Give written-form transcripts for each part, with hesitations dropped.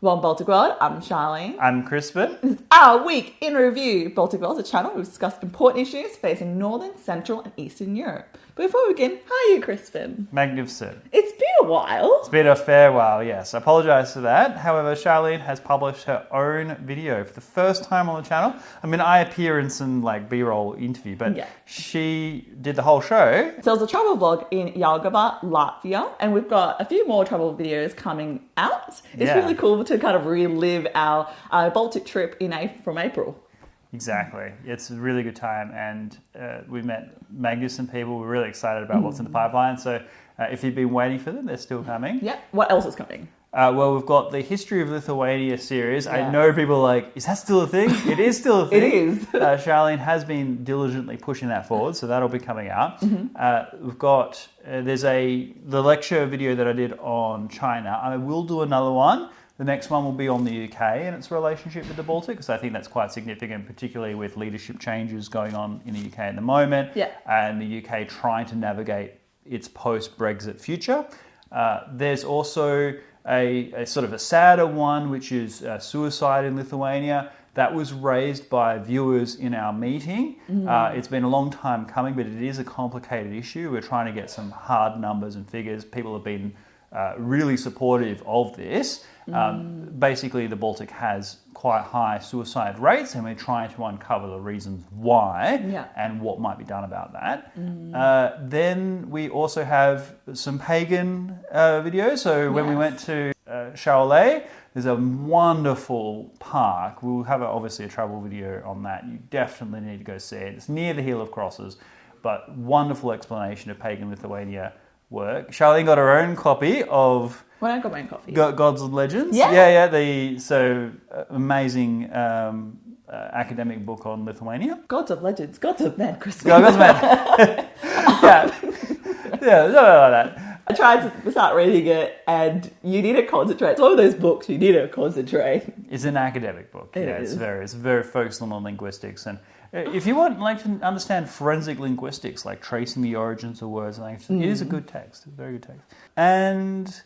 Well, Baltic World, I'm Charlene. I'm Crispin. This is our week in review. Baltic World is a channel where we discuss important issues facing Northern, Central and Eastern Europe. But before we begin, how are you, Crispin? Magnificent. It's been a while. It's been a fair while, yes. I apologise for that. However, Charlene has published her own video for the first time on the channel. I mean, I appear in some B-roll interview, but she did the whole show. So it's a travel vlog in Jelgava, Latvia, and we've got a few more travel videos coming out. It's really cool to kind of relive our Baltic trip from April. Exactly. It's a really good time, and we've met magnificent people. We're really excited about what's in the pipeline. So if you've been waiting for them, they're still coming. Yeah. What else is coming? Well, we've got the History of Lithuania series. Yeah. I know people are like, is that still a thing? It is still a thing. It is. Charlene has been diligently pushing that forward, so that'll be coming out. We've got, there's the lecture video that I did on China. I will do another one. The next one will be on the UK and its relationship with the Baltic, because I think that's quite significant, particularly with leadership changes going on in the UK at the moment, and the UK trying to navigate its post-Brexit future. There's also a sort of a sadder one, which is suicide in Lithuania. That was raised by viewers in our meeting. It's been a long time coming, but it is a complicated issue. We're trying to get some hard numbers and figures. People have been really supportive of this. Basically, the Baltic has quite high suicide rates, and we're trying to uncover the reasons why and what might be done about that. Then we also have some pagan videos. So when we went to Charlene, there's a wonderful park. We'll have obviously a travel video on that. You definitely need to go see it. It's near the Hill of Crosses, but wonderful explanation of pagan Lithuania work. Charlene got her own copy of When I got my own coffee. Gods and Legends. Amazing academic book on Lithuania. Gods of Legends, Gods of Men, Crispin. Gods of Men. something like that. I tried to start reading it, and you need to concentrate. It's one of those books you need to concentrate. It's an academic book. It's very focused on the linguistics, and if you want to understand forensic linguistics, like tracing the origins of words and languages, it is a good text. It's a very good text. And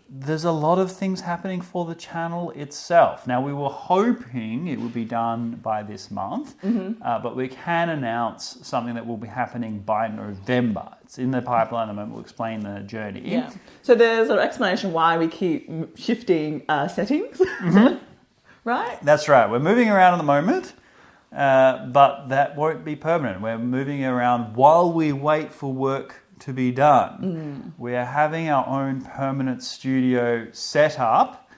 there's a lot of things happening for the channel itself. Now, we were hoping it would be done by this month, but we can announce something that will be happening by November. It's in the pipeline, and we'll explain the journey. Yeah. So there's an explanation why we keep shifting settings, right? That's right. We're moving around at the moment, but that won't be permanent. We're moving around while we wait for work to be done. We are having our own permanent studio set up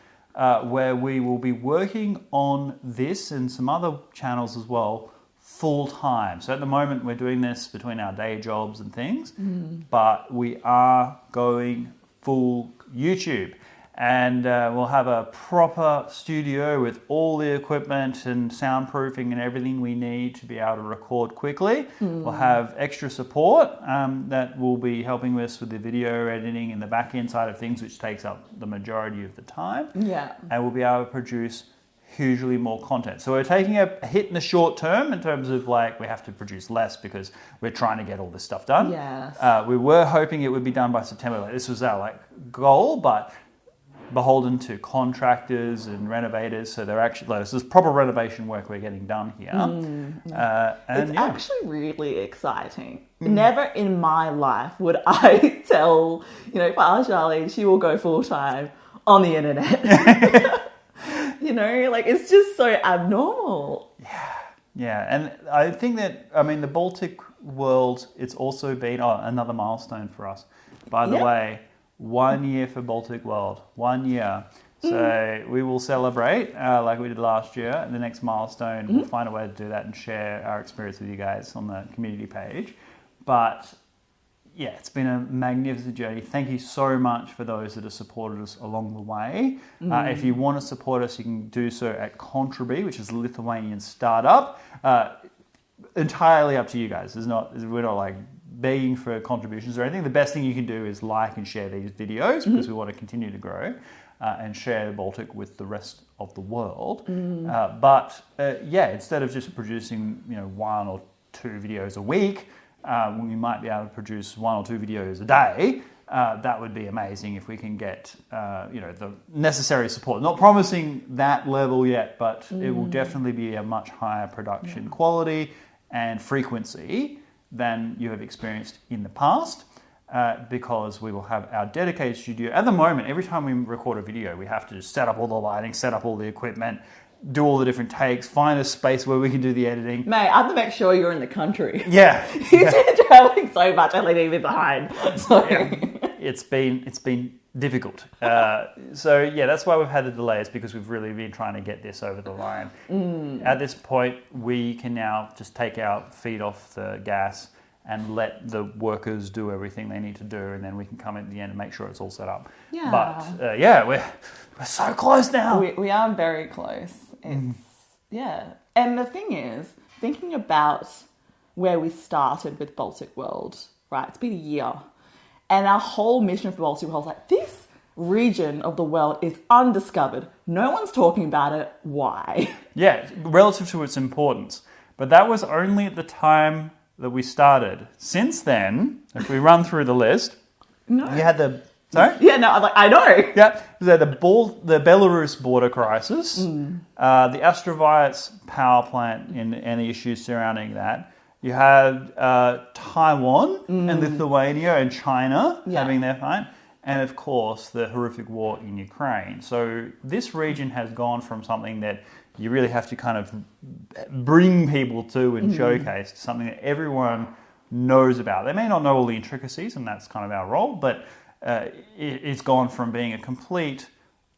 where we will be working on this and some other channels as well full time. So at the moment we're doing this between our day jobs and things, but we are going full YouTube. And we'll have a proper studio with all the equipment and soundproofing and everything we need to be able to record quickly. We'll have extra support that will be helping us with the video editing and the back end side of things, which takes up the majority of the time. Yeah. And we'll be able to produce hugely more content. So we're taking a hit in the short term in terms of we have to produce less because we're trying to get all this stuff done. Yes. We were hoping it would be done by September. This was our goal, but beholden to contractors and renovators, so they're actually this is proper renovation work we're getting done here. It's actually really exciting. Never in my life would I tell, if I ask Charlene, she will go full time on the internet. It's just so abnormal. Yeah, and I think that the Baltic World, it's also been another milestone for us. By the way, 1 year for Baltic World, 1 year. So we will celebrate like we did last year. And the next milestone, we'll find a way to do that and share our experience with you guys on the community page. But yeah, it's been a magnificent journey. Thank you so much for those that have supported us along the way. If you want to support us, you can do so at Contribui, which is a Lithuanian startup. Entirely up to you guys. We're not begging for contributions or anything. The best thing you can do is like and share these videos because we want to continue to grow and share the Baltic with the rest of the world. But instead of just producing 1 or 2 videos a week, we might be able to produce 1 or 2 videos a day that would be amazing if we can get the necessary support. Not promising that level yet, but it will definitely be a much higher production quality and frequency than you have experienced in the past, because we will have our dedicated studio. At the moment, every time we record a video, we have to just set up all the lighting, set up all the equipment, do all the different takes, find a space where we can do the editing. Mate, I have to make sure you're in the country. Yeah. He's been traveling so much, I'm leaving him behind. So. Yeah. It's been difficult. So yeah, that's why we've had the delays, because we've really been trying to get this over the line. At this point, we can now just take our feet off the gas and let the workers do everything they need to do, and then we can come in at the end and make sure it's all set up. Yeah. But we're so close now. We are very close. Yeah. And the thing is, thinking about where we started with Baltic World, right? It's been a year. And our whole mission for Baltic World is like, this region of the world is undiscovered. No one's talking about it. Why? Yeah, relative to its importance. But that was only at the time that we started. Since then, if we run through the list, No. you had the... Sorry? Yeah, no, I'm like, I know. Yeah, so the Belarus border crisis, the Astrovayets power plant and the issues surrounding that. You had Taiwan and Lithuania and China having their fight. And of course, the horrific war in Ukraine. So this region has gone from something that you really have to kind of bring people to and showcase to something that everyone knows about. They may not know all the intricacies, and that's kind of our role, but it's gone from being a complete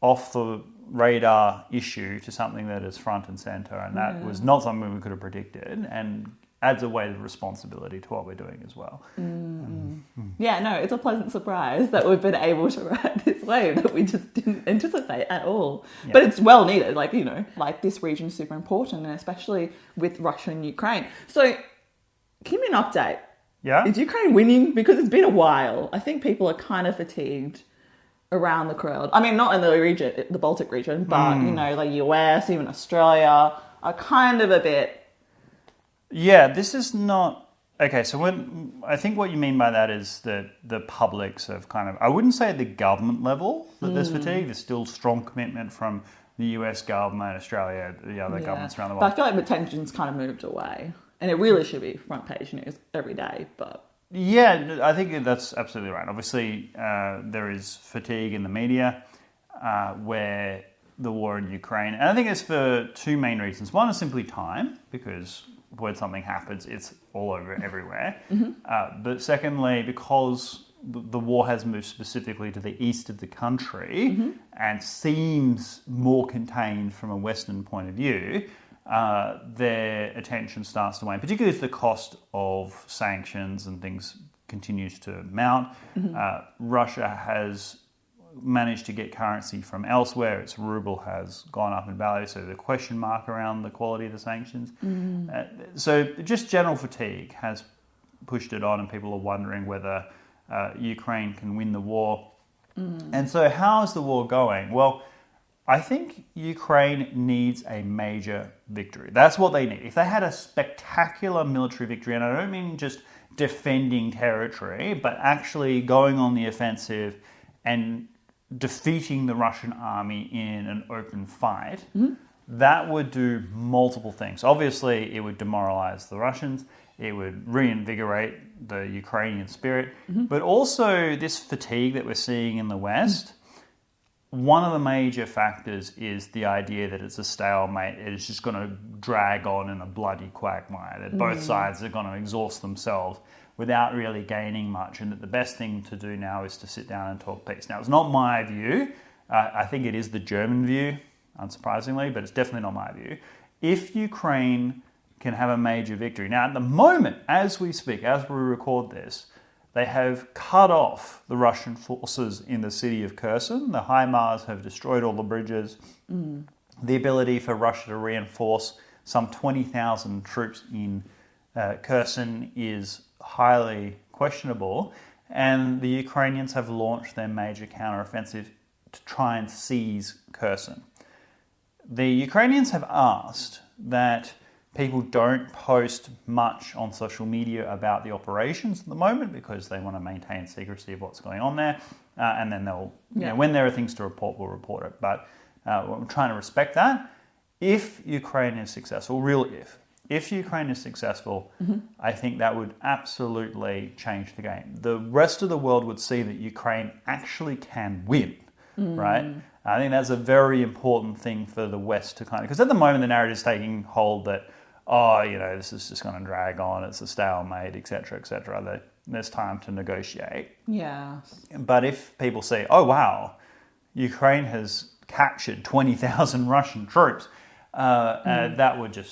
off-the-radar issue to something that is front and center, and that was not something we could have predicted, and adds a weight of responsibility to what we're doing as well. Yeah, no, it's a pleasant surprise that we've been able to ride this wave that we just didn't anticipate at all. Yeah. But it's well needed, like this region is super important, and especially with Russia and Ukraine. So give me an update. Yeah? Is Ukraine winning? Because it's been a while. I think people are kind of fatigued around the world. I mean, not in the region, the Baltic region, but, like US, even Australia, are kind of a bit... Yeah, this is not... Okay, so I think what you mean by that is that the publics have kind of... I wouldn't say at the government level that there's fatigue. There's still strong commitment from the US government, Australia, the other governments around the world. But I feel like the tension's kind of moved away. And it really should be front page news every day, but... Yeah, I think that's absolutely right. Obviously, there is fatigue in the media where the war in Ukraine... And I think it's for two main reasons. One is simply time, because when something happens, it's all over everywhere. But secondly, because the war has moved specifically to the east of the country and seems more contained from a Western point of view... their attention starts to wane, particularly as the cost of sanctions and things continues to mount. Russia has managed to get currency from elsewhere. Its ruble has gone up in value, so the question mark around the quality of the sanctions. So just general fatigue has pushed it on, and people are wondering whether Ukraine can win the war. And so how is the war going? Well, I think Ukraine needs a major victory. That's what they need. If they had a spectacular military victory, and I don't mean just defending territory, but actually going on the offensive and defeating the Russian army in an open fight, that would do multiple things. Obviously, it would demoralize the Russians. It would reinvigorate the Ukrainian spirit. But also this fatigue that we're seeing in the West... One of the major factors is the idea that it's a stalemate. It's just going to drag on in a bloody quagmire, that both sides are going to exhaust themselves without really gaining much, and that the best thing to do now is to sit down and talk peace. Now, it's not my view. I think it is the German view, unsurprisingly, but it's definitely not my view. If Ukraine can have a major victory... Now, at the moment, as we speak, as we record this, they have cut off the Russian forces in the city of Kherson. The HIMARS have destroyed all the bridges. The ability for Russia to reinforce some 20,000 troops in Kherson is highly questionable. And the Ukrainians have launched their major counteroffensive to try and seize Kherson. The Ukrainians have asked that People don't post much on social media about the operations at the moment because they want to maintain secrecy of what's going on there. And then they'll, when there are things to report, we'll report it. But we're trying to respect that. If Ukraine is successful, if Ukraine is successful, I think that would absolutely change the game. The rest of the world would see that Ukraine actually can win, right? I think that's a very important thing for the West to because at the moment the narrative is taking hold that, this is just going to drag on, it's a stalemate, etc., etc. There's time to negotiate. Yeah. But if people say, oh, wow, Ukraine has captured 20,000 Russian troops, that would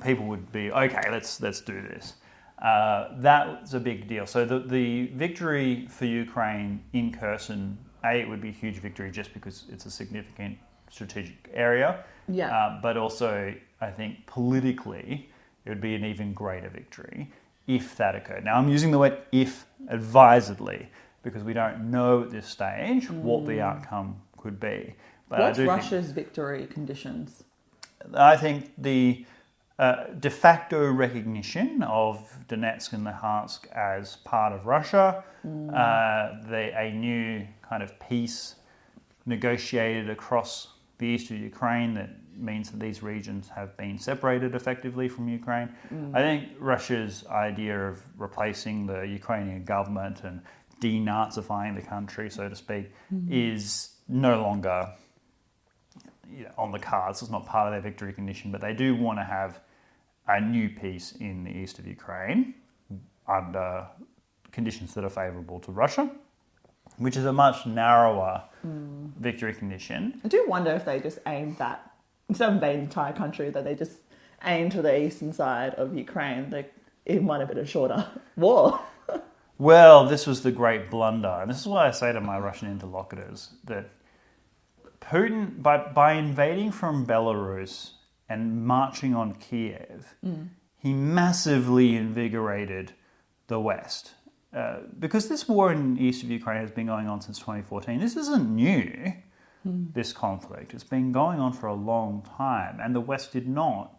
people would be, okay, let's do this. That's a big deal. So the victory for Ukraine in Kherson, it would be a huge victory just because it's a significant strategic area. Yeah. But also, I think politically, it would be an even greater victory if that occurred. Now, I'm using the word if advisedly because we don't know at this stage what the outcome could be. But what's Russia's victory conditions? I think the de facto recognition of Donetsk and Luhansk as part of Russia, a new kind of peace negotiated across the east of Ukraine that means that these regions have been separated effectively from Ukraine. I think Russia's idea of replacing the Ukrainian government and denazifying the country, so to speak, is no longer on the cards. It's not part of their victory condition, but they do want to have a new peace in the east of Ukraine under conditions that are favourable to Russia, which is a much narrower victory condition. I do wonder if they just aimed that, instead of invading the entire country, that they just aimed to the eastern side of Ukraine. It might have been a shorter war. Well, this was the great blunder. And this is why I say to my Russian interlocutors that Putin, by invading from Belarus and marching on Kiev, he massively invigorated the West. Because this war in the east of Ukraine has been going on since 2014. This isn't new, this conflict. It's been going on for a long time, and the West did not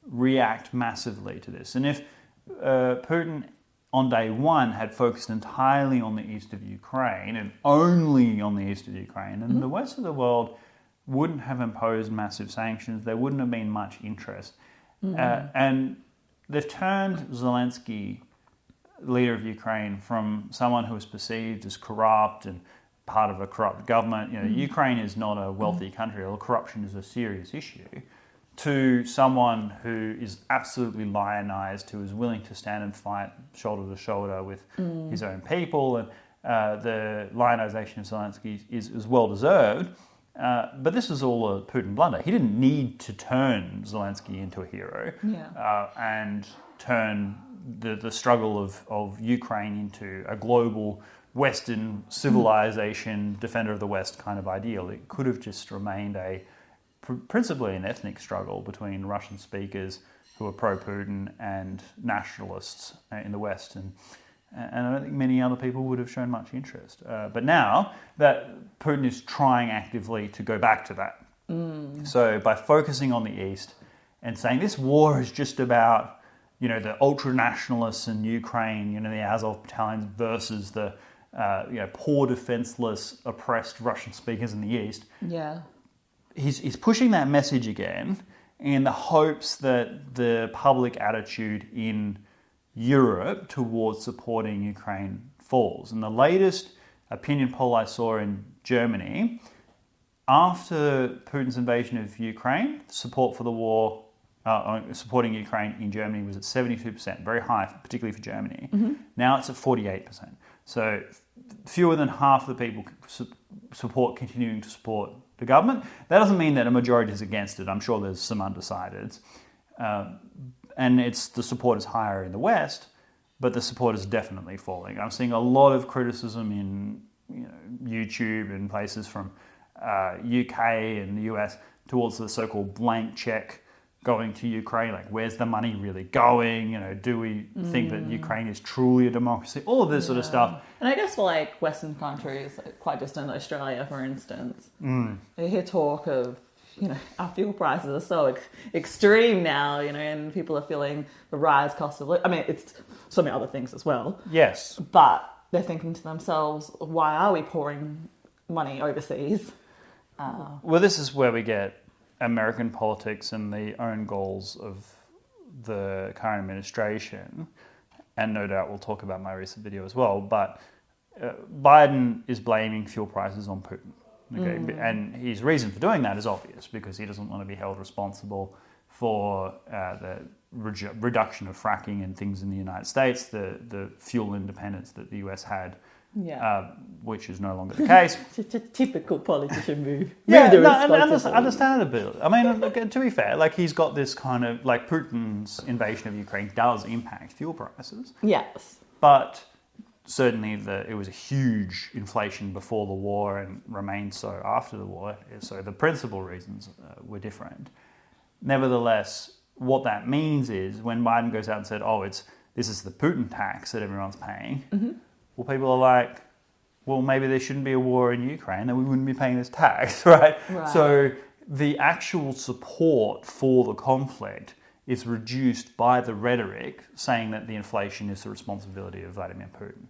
react massively to this. And if Putin on day one had focused entirely on the east of Ukraine and only on the east of Ukraine, then the rest of the world wouldn't have imposed massive sanctions. There wouldn't have been much interest. And they've turned Zelensky, leader of Ukraine, from someone who was perceived as corrupt and part of a corrupt government. Ukraine is not a wealthy country, or corruption is a serious issue, to someone who is absolutely lionized, who is willing to stand and fight shoulder to shoulder with his own people. And the lionization of Zelensky is well deserved. But this is all a Putin blunder. He didn't need to turn Zelensky into a hero and turn the struggle of Ukraine into a global Western civilization, defender of the West kind of ideal. It could have just remained principally an ethnic struggle between Russian speakers who are pro-Putin and nationalists in the West. And I don't think many other people would have shown much interest. But now that Putin is trying actively to go back to that. So by focusing on the East and saying this war is just about, the ultra-nationalists in Ukraine, the Azov battalions versus the, poor, defenseless, oppressed Russian speakers in the East. Yeah. He's pushing that message again in the hopes that the public attitude in Europe towards supporting Ukraine falls. And the latest opinion poll I saw in Germany, after Putin's invasion of Ukraine, support for the war, supporting Ukraine in Germany was at 72%, very high, particularly for Germany. Now it's at 48%. So fewer than half the people continuing to support the government. That doesn't mean that a majority is against it. I'm sure there's some undecideds. And the support is higher in the West, but the support is definitely falling. I'm seeing a lot of criticism in YouTube and places from UK and the US towards the so-called blank check going to Ukraine. Like, where's the money really going? Do we think that Ukraine is truly a democracy? All of this sort of stuff. And I guess for Western countries, quite distant Australia, for instance, you hear talk of our fuel prices are so extreme now, and people are feeling the rise cost of living. I mean, it's so many other things as well. Yes. But they're thinking to themselves, why are we pouring money overseas? Well, this is where we get American politics and the own goals of the current administration. And no doubt we'll talk about my recent video as well. But Biden is blaming fuel prices on Putin. Okay? And his reason for doing that is obvious, because he doesn't want to be held responsible for the reduction of fracking and things in the United States, the fuel independence that the US had, which is no longer the case. It's a typical politician move. Understandable. I mean, look, to be fair, like he's got this kind of, like Putin's invasion of Ukraine does impact fuel prices. Yes. But certainly it was a huge inflation before the war and remained so after the war. So the principal reasons were different. Nevertheless, what that means is when Biden goes out and said, this is the Putin tax that everyone's paying, well, people are like, well, maybe there shouldn't be a war in Ukraine and we wouldn't be paying this tax, right? So the actual support for the conflict is reduced by the rhetoric saying that the inflation is the responsibility of Vladimir Putin.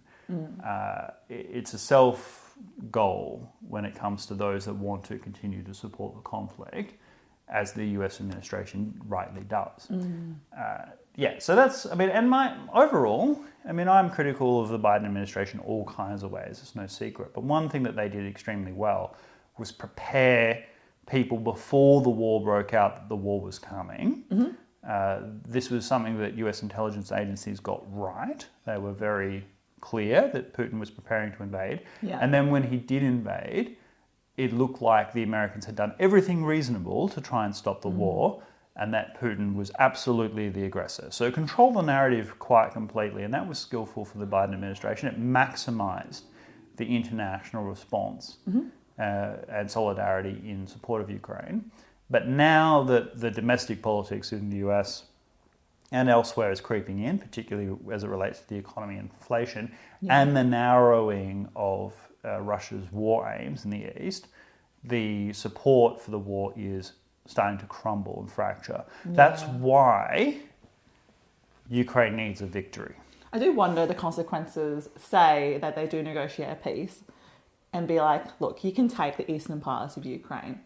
It's a self-goal when it comes to those that want to continue to support the conflict, as the US administration rightly does. So that's, and I'm critical of the Biden administration all kinds of ways, it's no secret. But one thing that they did extremely well was prepare people before the war broke out that the war was coming. This was something that US intelligence agencies got right. They were very clear that Putin was preparing to invade. And then when he did invade, it looked like the Americans had done everything reasonable to try and stop the war, and that Putin was absolutely the aggressor. So it controlled the narrative quite completely, and that was skillful for the Biden administration. It maximized the international response and solidarity in support of Ukraine. But now that the domestic politics in the US and elsewhere is creeping in, particularly as it relates to the economy and inflation, and the narrowing of Russia's war aims in the East, the support for the war is starting to crumble and fracture. That's why Ukraine needs a victory. I do wonder the consequences, say that they do negotiate a peace and be like, look, you can take the eastern parts of Ukraine.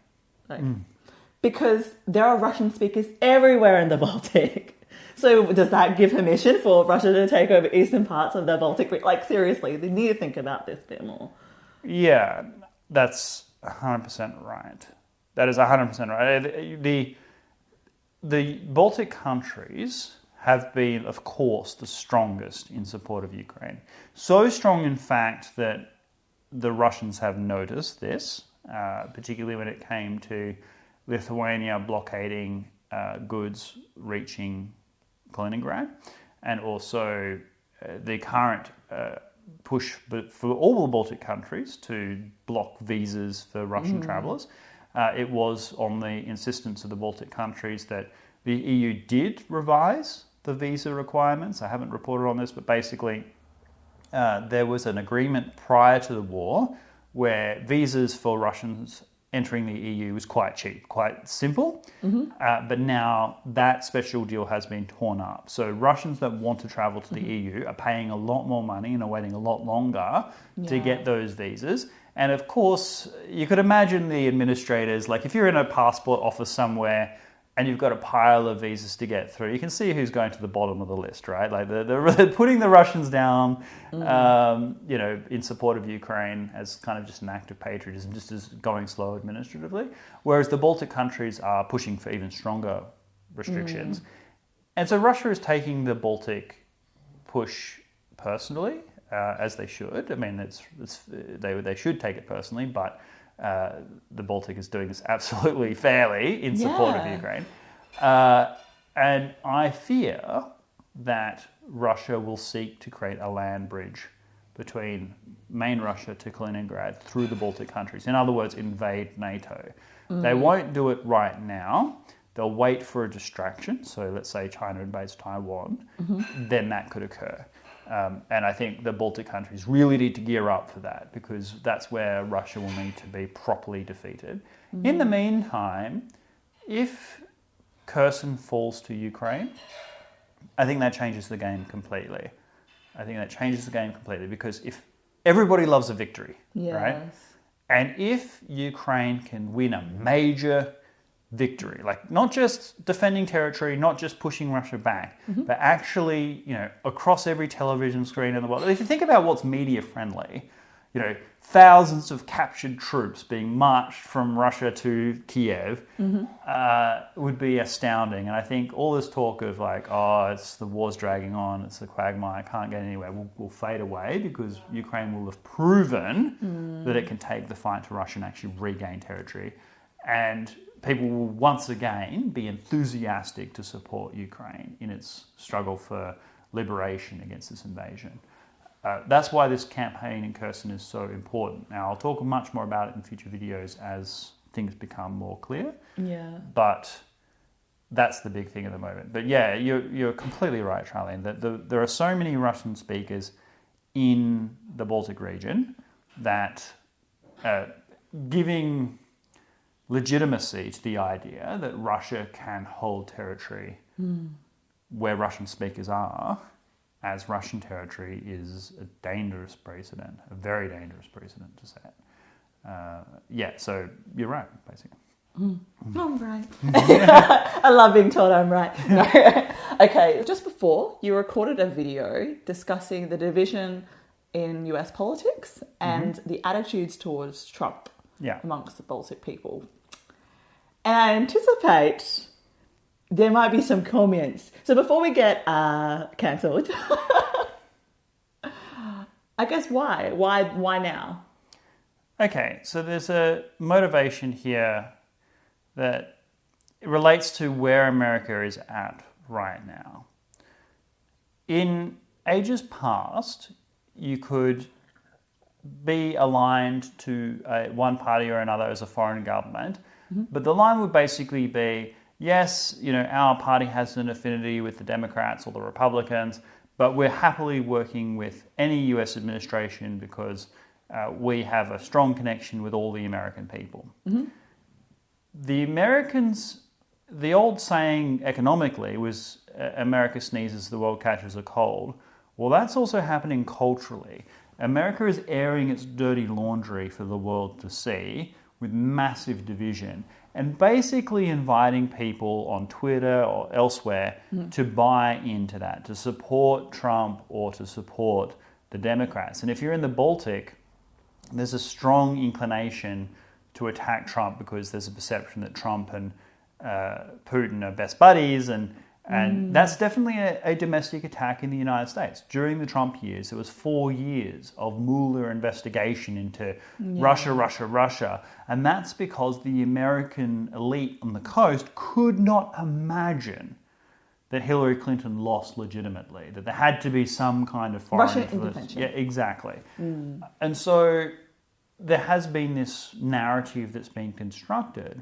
Because there are Russian speakers everywhere in the Baltic. So does that give permission for Russia to take over eastern parts of the Baltic? Like, seriously, they need to think about this a bit more. Yeah, that's 100% right. That is 100% right. The Baltic countries have been, of course, the strongest in support of Ukraine. So strong, in fact, that the Russians have noticed this, particularly when it came to Lithuania blockading goods reaching Kaliningrad, and also the current push for all the Baltic countries to block visas for Russian travellers. It was on the insistence of the Baltic countries that the EU did revise the visa requirements. I haven't reported on this, but basically there was an agreement prior to the war where visas for Russians entering the EU was quite cheap, quite simple. But now that special deal has been torn up. So Russians that want to travel to the EU are paying a lot more money and are waiting a lot longer to get those visas. And of course, you could imagine the administrators, like if you're in a passport office somewhere and you've got a pile of visas to get through, you can see who's going to the bottom of the list, right? Like they're putting the Russians down, in support of Ukraine as kind of just an act of patriotism, just as going slow administratively. Whereas the Baltic countries are pushing for even stronger restrictions. And so Russia is taking the Baltic push personally, as they should. I mean, they should take it personally, but the Baltic is doing this absolutely fairly in support of Ukraine. And I fear that Russia will seek to create a land bridge between main Russia to Kaliningrad through the Baltic countries. In other words, invade NATO. They won't do it right now. They'll wait for a distraction. So let's say China invades Taiwan, then that could occur. And I think the Baltic countries really need to gear up for that, because that's where Russia will need to be properly defeated. In the meantime, if Kherson falls to Ukraine, I think that changes the game completely. Because if everybody loves a victory, right? And if Ukraine can win a major victory, like not just defending territory, not just pushing Russia back, but actually, across every television screen in the world. If you think about what's media friendly, thousands of captured troops being marched from Russia to Kiev would be astounding. And I think all this talk of it's the war's dragging on, it's the quagmire, can't get anywhere, will fade away because Ukraine will have proven that it can take the fight to Russia and actually regain territory. And people will once again be enthusiastic to support Ukraine in its struggle for liberation against this invasion. That's why this campaign in Kherson is so important. Now, I'll talk much more about it in future videos as things become more clear. Yeah. But that's the big thing at the moment. But yeah, you're completely right, Charlene, that there are so many Russian speakers in the Baltic region that giving legitimacy to the idea that Russia can hold territory where Russian speakers are as Russian territory is a dangerous precedent, a very dangerous precedent to set. So you're right, basically. I'm right. I love being told I'm right. No. Okay, just before, you recorded a video discussing the division in US politics and the attitudes towards Trump amongst the Baltic people. And I anticipate there might be some comments. So before we get cancelled, I guess why? Why now? Okay, so there's a motivation here that relates to where America is at right now. In ages past, you could be aligned to one party or another as a foreign government, but the line would basically be, yes, our party has an affinity with the Democrats or the Republicans, but we're happily working with any US administration because we have a strong connection with all the American people. The Americans, the old saying economically was America sneezes, the world catches a cold. Well, that's also happening culturally. America is airing its dirty laundry for the world to see with massive division and basically inviting people on Twitter or elsewhere to buy into that, to support Trump or to support the Democrats. And if you're in the Baltic, there's a strong inclination to attack Trump because there's a perception that Trump and Putin are best buddies, and that's definitely a domestic attack in the United States. During the Trump years, there was 4 years of Mueller investigation into Russia, and that's because the American elite on the coast could not imagine that Hillary Clinton lost legitimately, that there had to be some kind of foreign Russian influence. intervention. Yeah, exactly. And so there has been this narrative that's been constructed.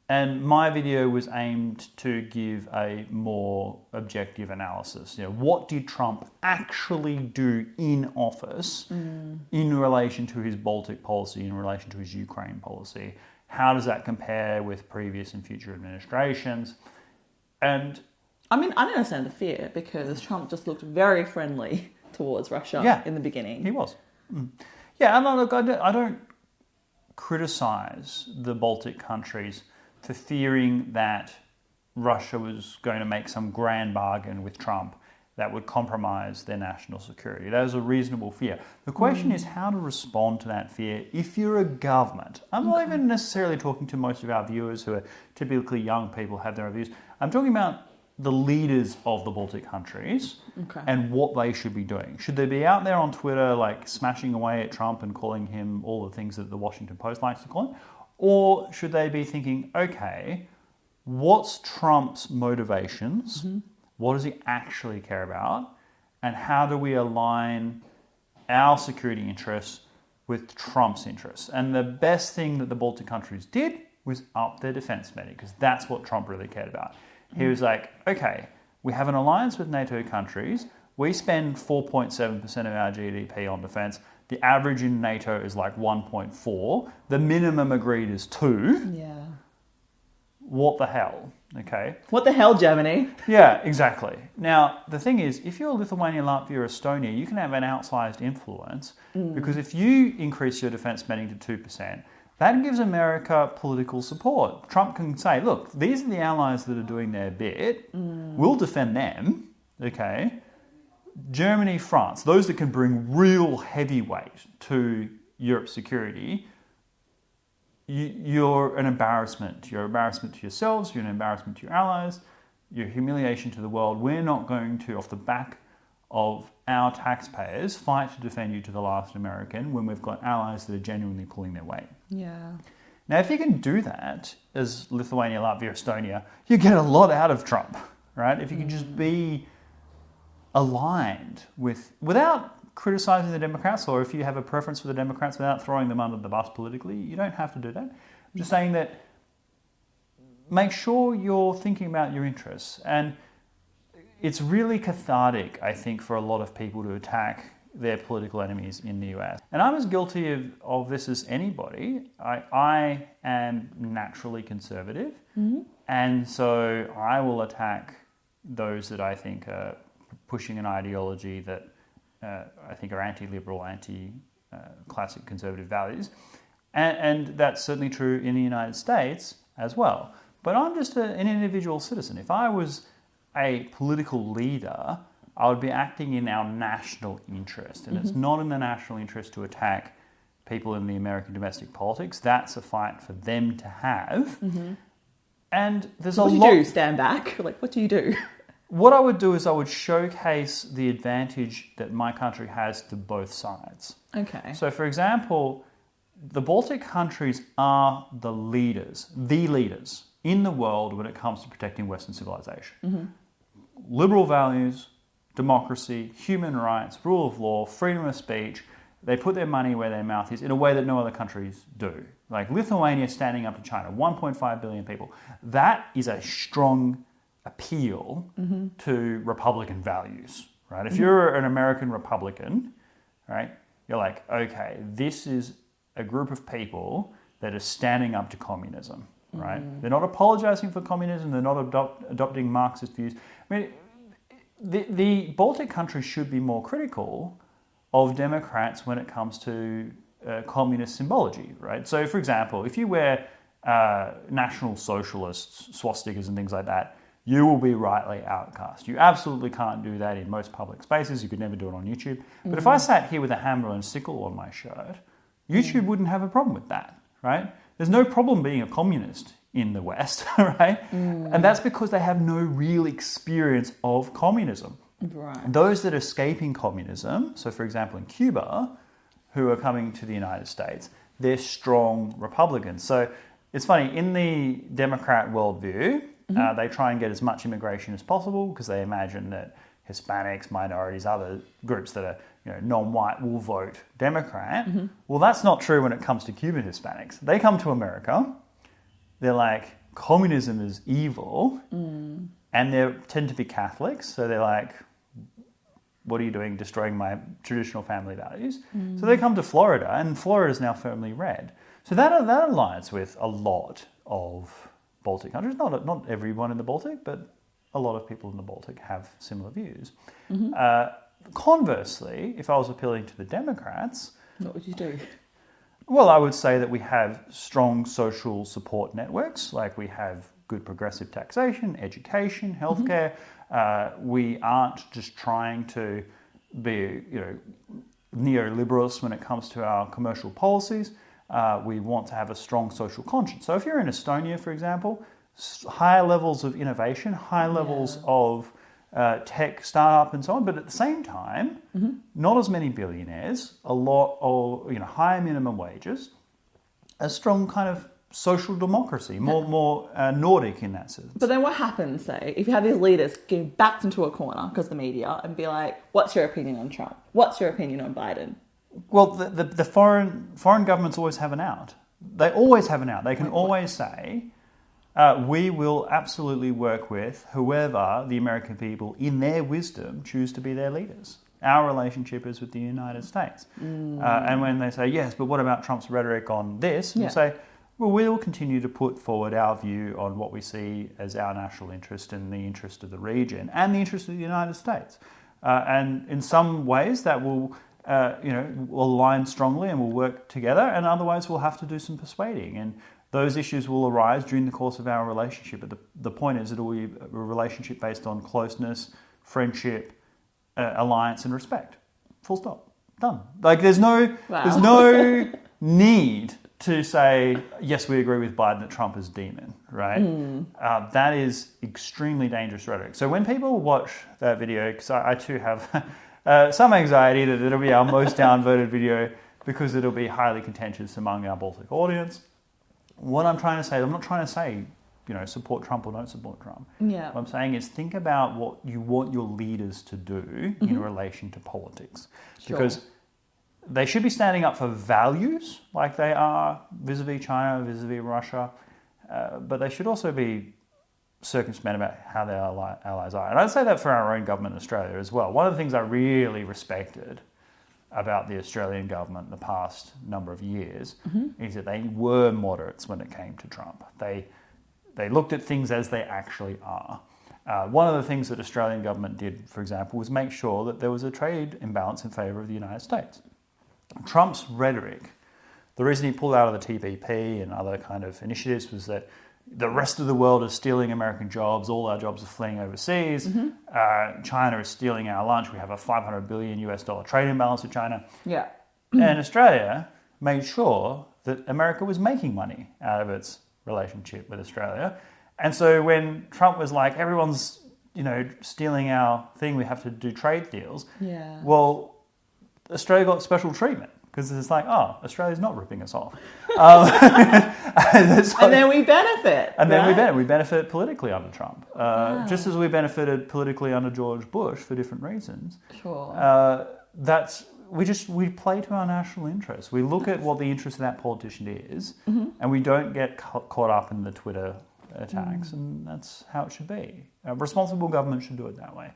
And my video was aimed to give a more objective analysis. What did Trump actually do in office in relation to his Baltic policy, in relation to his Ukraine policy? How does that compare with previous and future administrations? And I mean, I don't understand the fear because Trump just looked very friendly towards Russia in the beginning. He was. Yeah, and look, I don't criticize the Baltic countries for fearing that Russia was going to make some grand bargain with Trump that would compromise their national security. That is a reasonable fear. The question is how to respond to that fear if you're a government. I'm not even necessarily talking to most of our viewers who are typically young people, have their own views. I'm talking about the leaders of the Baltic countries and what they should be doing. Should they be out there on Twitter smashing away at Trump and calling him all the things that the Washington Post likes to call him? Or should they be thinking, okay, what's Trump's motivations? What does he actually care about? And how do we align our security interests with Trump's interests? And the best thing that the Baltic countries did was up their defense spending, because that's what Trump really cared about. He was like, okay, we have an alliance with NATO countries. We spend 4.7% of our GDP on defense. The average in NATO is like 1.4. The minimum agreed is 2. Yeah. What the hell? Okay. What the hell, Germany? Yeah, exactly. Now, the thing is, if you're Lithuania, Latvia, or Estonia, you can have an outsized influence because if you increase your defense spending to 2%, that gives America political support. Trump can say, look, these are the allies that are doing their bit. We'll defend them. Okay. Germany, France, those that can bring real heavyweight to Europe's security, you're an embarrassment. You're an embarrassment to yourselves, you're an embarrassment to your allies, you're humiliation to the world. We're not going to, off the back of our taxpayers, fight to defend you to the last American when we've got allies that are genuinely pulling their weight. Yeah. Now, if you can do that as Lithuania, Latvia, Estonia, you get a lot out of Trump, right? If you can just be aligned without criticizing the Democrats, or if you have a preference for the Democrats without throwing them under the bus politically, you don't have to do that. I'm just saying that make sure you're thinking about your interests. And it's really cathartic, I think, for a lot of people to attack their political enemies in the US. And I'm as guilty of this as anybody. I am naturally conservative, and so I will attack those that I think are pushing an ideology that I think are anti-liberal, anti-classic conservative values. And that's certainly true in the United States as well. But I'm just an individual citizen. If I was a political leader, I would be acting in our national interest. And it's not in the national interest to attack people in the American domestic politics. That's a fight for them to have. And there's What a do lot... you do? Stand back? Like, what do you do? What I would do is I would showcase the advantage that my country has to both sides. Okay. So, for example, the Baltic countries are the leaders in the world when it comes to protecting Western civilization. Liberal values, democracy, human rights, rule of law, freedom of speech. They put their money where their mouth is in a way that no other countries do. Like Lithuania standing up to China, 1.5 billion people. That is a strong appeal to Republican values, right? If you're an American Republican, right, you're like, okay, this is a group of people that are standing up to communism, right? They're not apologizing for communism. They're not adopting Marxist views. I mean, the Baltic countries should be more critical of Democrats when it comes to communist symbology, right? So, for example, if you wear National Socialist swastikas and things like that, you will be rightly outcast. You absolutely can't do that in most public spaces. You could never do it on YouTube. But if I sat here with a hammer and sickle on my shirt, YouTube wouldn't have a problem with that, right? There's no problem being a communist in the West, right? And that's because they have no real experience of communism. Right. Those that are escaping communism, so for example in Cuba, who are coming to the United States, they're strong Republicans. So it's funny, in the Democrat worldview, they try and get as much immigration as possible because they imagine that Hispanics, minorities, other groups that are non-white will vote Democrat. Well, that's not true when it comes to Cuban Hispanics. They come to America, they're like, communism is evil, and they tend to be Catholics, so they're like, what are you doing destroying my traditional family values? So they come to Florida, and Florida is now firmly red. So that aligns with a lot of Baltic countries. Not everyone in the Baltic, but a lot of people in the Baltic have similar views. Conversely, if I was appealing to the Democrats... What would you do? Well, I would say that we have strong social support networks, like we have good progressive taxation, education, healthcare. We aren't just trying to be, neoliberals when it comes to our commercial policies. We want to have a strong social conscience. So if you're in Estonia, for example, higher levels of innovation, high levels of tech startup and so on, but at the same time, not as many billionaires, a lot of higher minimum wages, a strong kind of social democracy, more Nordic in that sense. But then what happens, say, if you have these leaders getting backed into a corner because of the media and be like, what's your opinion on Trump? What's your opinion on Biden? Well, the foreign governments always have an out. They always have an out. They can always say, we will absolutely work with whoever the American people, in their wisdom, choose to be their leaders. Our relationship is with the United States. And when they say, yes, but what about Trump's rhetoric on this? You say, well, we'll continue to put forward our view on what we see as our national interest and the interest of the region and the interest of the United States. And in some ways that will, will align strongly and will work together, and otherwise we'll have to do some persuading. And those issues will arise during the course of our relationship. But the point is, it'll be a relationship based on closeness, friendship, alliance, and respect. Full stop. Done. Like there's no need to say, yes, we agree with Biden that Trump is demon, right? That is extremely dangerous rhetoric. So when people watch that video, because I too have some anxiety that it'll be our most downvoted video because it'll be highly contentious among our Baltic audience. What I'm trying to say, I'm not trying to say, support Trump or don't support Trump. Yeah. What I'm saying is think about what you want your leaders to do in relation to politics. Sure. Because they should be standing up for values like they are vis-a-vis China, vis-a-vis Russia, but they should also be circumspect about how their allies are. And I'd say that for our own government in Australia as well. One of the things I really respected about the Australian government the past number of years is that they were moderates when it came to Trump. They looked at things as they actually are. One of the things that Australian government did, for example, was make sure that there was a trade imbalance in favour of the United States. Trump's rhetoric, the reason he pulled out of the TPP and other kind of initiatives was that the rest of the world is stealing American jobs, all our jobs are fleeing overseas, China is stealing our lunch, we have a $500 billion US trade imbalance with China. Yeah. And Australia made sure that America was making money out of its relationship with Australia. And so when Trump was like, everyone's, stealing our thing, we have to do trade deals. Yeah. Well, Australia got special treatment because it's like, oh, Australia's not ripping us off. And then we benefit. And then we benefit politically under Trump. Just as we benefited politically under George Bush for different reasons. Sure. We play to our national interests. We look at what the interest of that politician is, and we don't get caught up in the Twitter attacks, and that's how it should be. A responsible government should do it that way.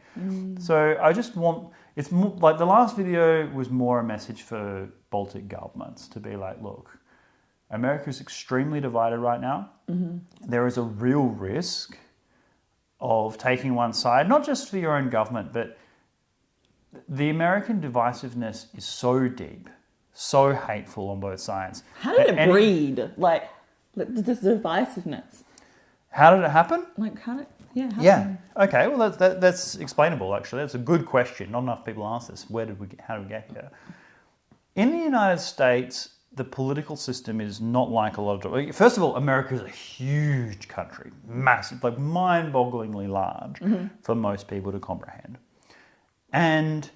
So I just want, it's more, like the last video was more a message for Baltic governments to be like, look, America is extremely divided right now. There is a real risk of taking one side, not just for your own government, but the American divisiveness is so deep, so hateful on both sides. How did it breed? Like this divisiveness? How did it happen? Okay, well, that's explainable, actually. That's a good question. Not enough people ask this. How did we get here? In the United States, the political system is not like a lot of... First of all, America is a huge country, massive, like mind-bogglingly large for most people to comprehend. And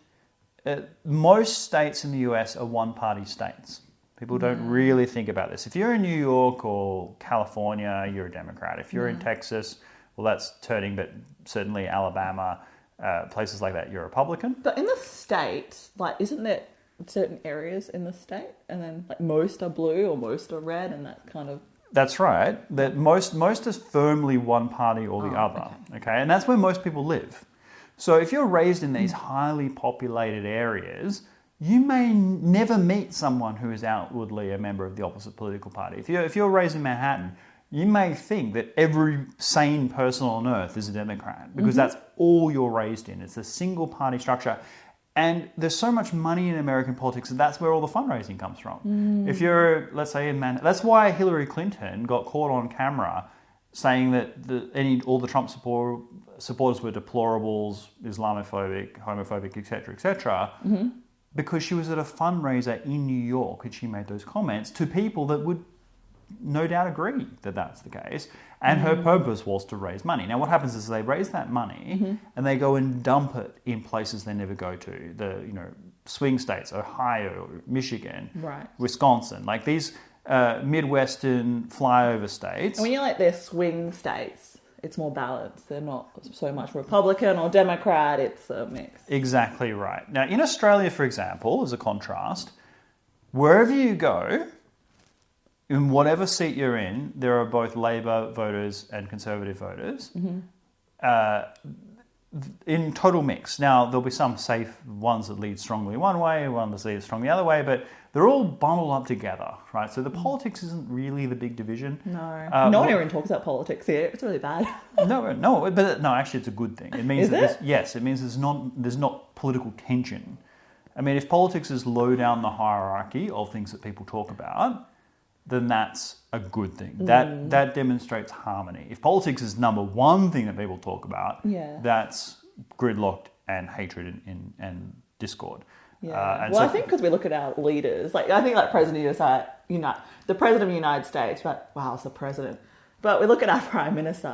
most states in the US are one-party states. People don't really think about this. If you're in New York or California, you're a Democrat. If you're in Texas, well, that's turning, but certainly Alabama, places like that, you're a Republican. But in the state, like, isn't there certain areas in the state, and then like most are blue or most are red, and that kind of... That's right. That most is firmly one party or the other. Okay, and that's where most people live. So if you're raised in these highly populated areas, you may never meet someone who is outwardly a member of the opposite political party. If you're raised in Manhattan, you may think that every sane person on earth is a Democrat because that's all you're raised in. It's a single party structure. And there's so much money in American politics that that's where all the fundraising comes from. If you're, let's say, in Manhattan, that's why Hillary Clinton got caught on camera saying that all the Trump supporters were deplorables, Islamophobic, homophobic, etc., because she was at a fundraiser in New York and she made those comments to people that would no doubt agree that that's the case. And her purpose was to raise money. Now, what happens is they raise that money and they go and dump it in places they never go to. The swing states, Ohio, Michigan, Wisconsin, like these Midwestern flyover states. And when you're like they're swing states, it's more balanced. They're not so much Republican or Democrat. It's a mix. Exactly right. Now, in Australia, for example, as a contrast, wherever you go, in whatever seat you're in, there are both Labor voters and Conservative voters. in total mix. Now, there'll be some safe ones that lead strongly one way, one that leads strongly the other way, but they're all bundled up together, right? So the politics isn't really the big division. No. No one even talks about politics here. It's really bad. No, actually it's a good thing. It means it means there's not political tension. I mean, if politics is low down the hierarchy of things that people talk about, then that's a good thing. That demonstrates harmony. If politics is number one thing that people talk about, that's gridlocked and hatred and discord. Yeah. I think because we look at our leaders, like I think like President of the President of the United States, but wow, it's the president. But we look at our Prime Minister.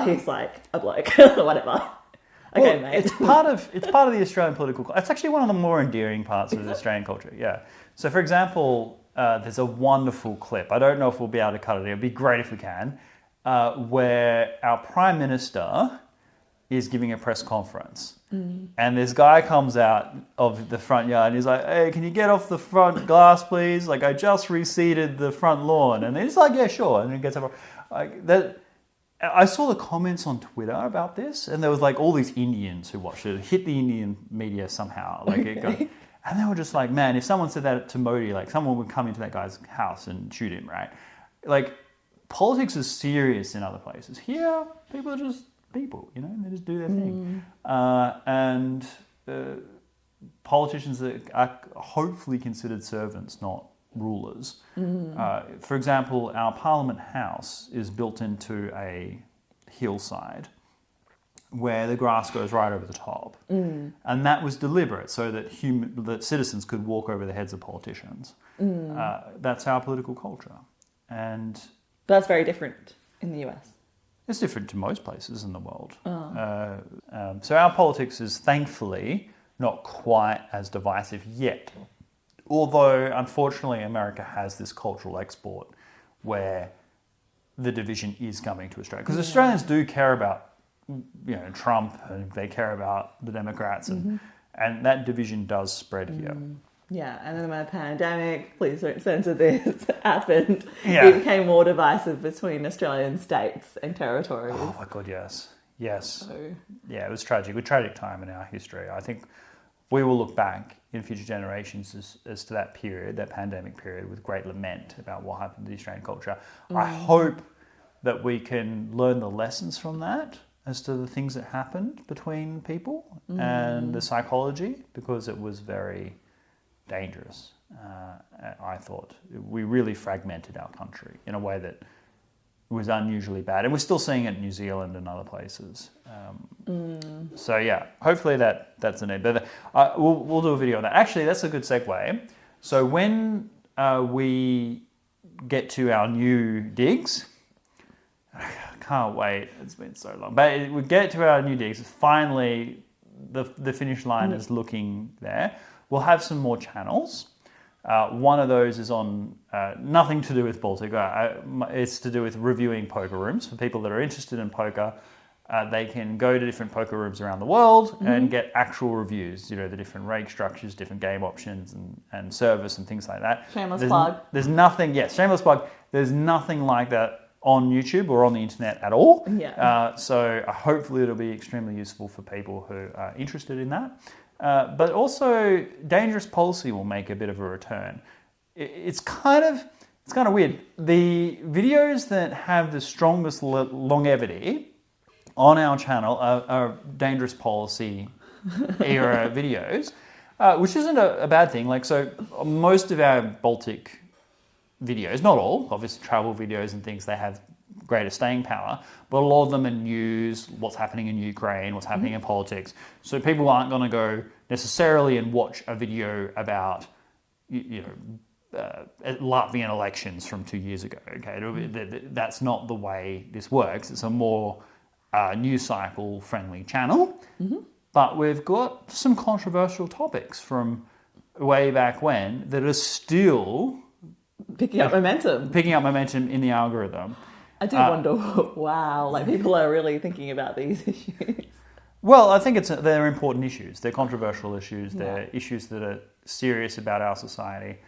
He's like a bloke, whatever. Okay, mate. It's part of the Australian political. It's actually one of the more endearing parts of the Australian culture. Yeah. So, for example, there's a wonderful clip. I don't know if we'll be able to cut it. It'd be great if we can, where our Prime Minister is giving a press conference, and this guy comes out of the front yard and he's like, "Hey, can you get off the front glass, please? Like, I just reseeded the front lawn." And he's like, "Yeah, sure." And he gets up. Like that. I saw the comments on Twitter about this, and there was like all these Indians who watched it, hit the Indian media somehow. And they were just like, man, if someone said that to Modi, like someone would come into that guy's house and shoot him, right? Like, politics is serious in other places. Here, people are just people, they just do their thing. And politicians are hopefully considered servants, not rulers. For example, our Parliament House is built into a hillside where the grass goes right over the top, and that was deliberate so that citizens could walk over the heads of politicians. That's our political culture, and that's very different in the US. It's different to most places in the world. So our politics is thankfully not quite as divisive yet. Although, unfortunately, America has this cultural export where the division is coming to Australia. Because Australians do care about, Trump, and they care about the Democrats, and that division does spread here. Yeah, and then when the pandemic, please don't censor this, happened, it became more divisive between Australian states and territories. Oh my God, yes. So, it was tragic. A tragic time in our history. I think we will look back in future generations as to that period, that pandemic period, with great lament about what happened to the Australian culture. I hope that we can learn the lessons from that as to the things that happened between people and the psychology, because it was very dangerous. I thought we really fragmented our country in a way that was unusually bad, and we're still seeing it in New Zealand and other places. So yeah, hopefully that's an end. But we'll do a video on that. Actually, that's a good segue. So when we get to our new digs, I can't wait. It's been so long, but we get to our new digs. Finally, the finish line is looking there. We'll have some more channels. One of those is on nothing to do with Baltic. It's to do with reviewing poker rooms. For people that are interested in poker, they can go to different poker rooms around the world and get actual reviews, the different rake structures, different game options and service and things like that. Shameless plug. There's nothing, shameless plug. There's nothing like that on YouTube or on the internet at all. So hopefully it'll be extremely useful for people who are interested in that. But also, Dangerous Policy will make a bit of a return. It's kind of weird. The videos that have the strongest longevity on our channel are Dangerous Policy era videos, which isn't a bad thing. So most of our Baltic videos, not all, obviously travel videos and things, they have greater staying power, but a lot of them are news, what's happening in Ukraine, what's happening in politics. So people aren't going to go necessarily and watch a video about, Latvian elections from 2 years ago. Okay, that's not the way this works. It's a more news cycle friendly channel, but we've got some controversial topics from way back when that are still picking up momentum in the algorithm. I do wonder, wow, people are really thinking about these issues. Well, I think they're important issues. They're controversial issues. They're issues that are serious about our society.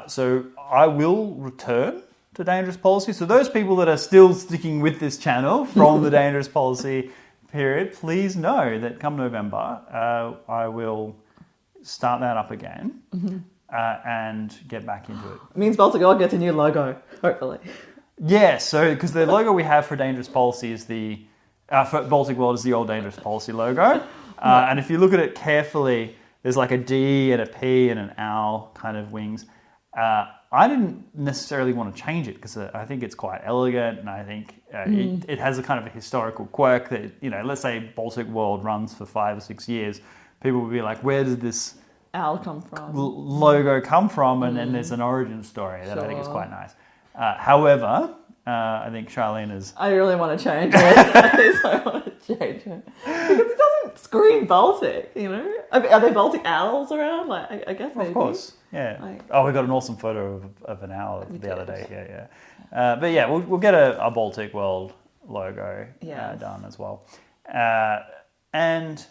So I will return to Dangerous Policy. So those people that are still sticking with this channel from the Dangerous Policy period, please know that come November, I will start that up again and get back into it. It means Baltic World gets a new logo, hopefully. Yeah, so because the logo we have for Dangerous Policy is for Baltic World is the old Dangerous Policy logo. And if you look at it carefully, there's like a D and a P and an owl kind of wings. I didn't necessarily want to change it because I think it's quite elegant, and I think it has a kind of a historical quirk that, let's say Baltic World runs for 5 or 6 years, people will be like, where does this Owl come from? Logo come from? And then there's an origin story that I think is quite nice. However, I think Charlene is... I really want to change it. I want to change it. Because it doesn't scream Baltic, Are there Baltic owls around? Like, I guess maybe. Of course, yeah. We got an awesome photo of an owl the other day. Yeah. But yeah, we'll get a Baltic World logo done as well. And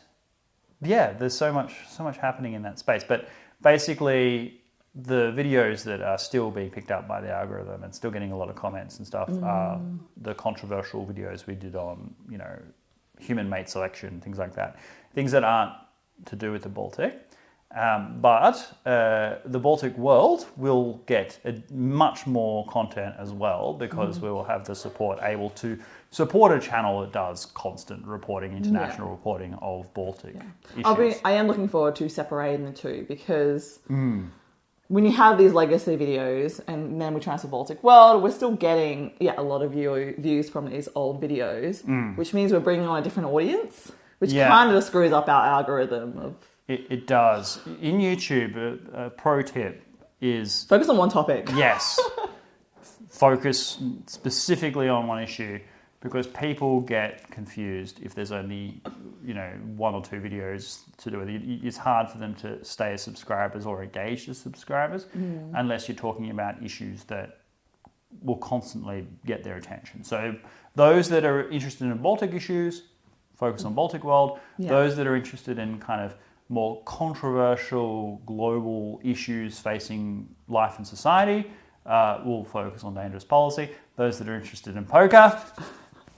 yeah, there's so much happening in that space. But basically, the videos that are still being picked up by the algorithm and still getting a lot of comments and stuff are the controversial videos we did on, human mate selection, things like that. Things that aren't to do with the Baltic. But the Baltic World will get much more content as well, because we will have the support able to support a channel that does constant reporting, international reporting of Baltic issues. I am looking forward to separating the two, because when you have these legacy videos and then we transfer Baltic World, we're still getting a lot of views from these old videos, which means we're bringing on a different audience, which kind of screws up our algorithm of... It does. In YouTube, a pro tip is... Focus on one topic. Yes. Focus specifically on one issue, because people get confused if there's only, 1 or 2 videos to do with it. It's hard for them to stay as subscribers or engaged as subscribers unless you're talking about issues that will constantly get their attention. So those that are interested in Baltic issues, focus on Baltic World. Yeah. Those that are interested in kind of more controversial global issues facing life and society will focus on Dangerous Policy. Those that are interested in poker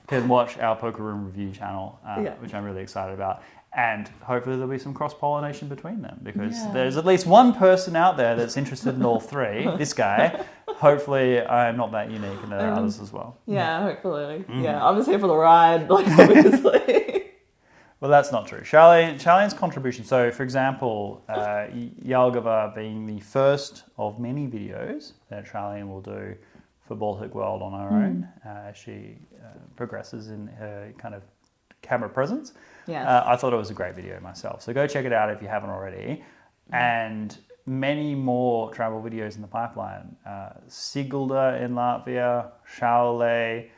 can watch our Poker Room Review channel, which I'm really excited about. And hopefully there'll be some cross-pollination between them, because there's at least one person out there that's interested in all three, this guy. Hopefully I'm not that unique, and there are others as well. Yeah, hopefully. Yeah, I'm just here for the ride, obviously. Well, that's not true. Charlene's contribution. So, for example, Yalgava being the first of many videos that Charlene will do for Baltic World on her own as she progresses in her kind of camera presence. Yes. I thought it was a great video myself. So go check it out if you haven't already. And many more travel videos in the pipeline. Sigulda in Latvia, Shaole,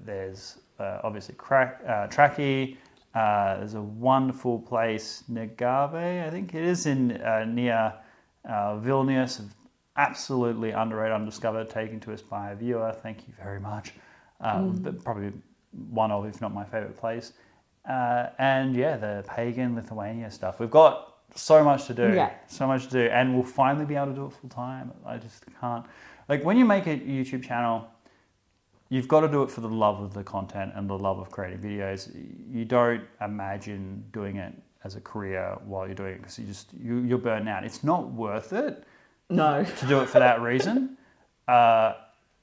there's obviously Traki. There's a wonderful place, Negave, I think it is, in near Vilnius. Absolutely underrated, undiscovered, taken to us by a viewer. Thank you very much. But probably one of, if not my favourite place. And the pagan Lithuania stuff. We've got so much to do. So much to do. And we'll finally be able to do it full time. I just can't. Like, when you make a YouTube channel, you've got to do it for the love of the content and the love of creating videos. You don't imagine doing it as a career while you're doing it, because you're burnt out. It's not worth it. No. To do it for that reason.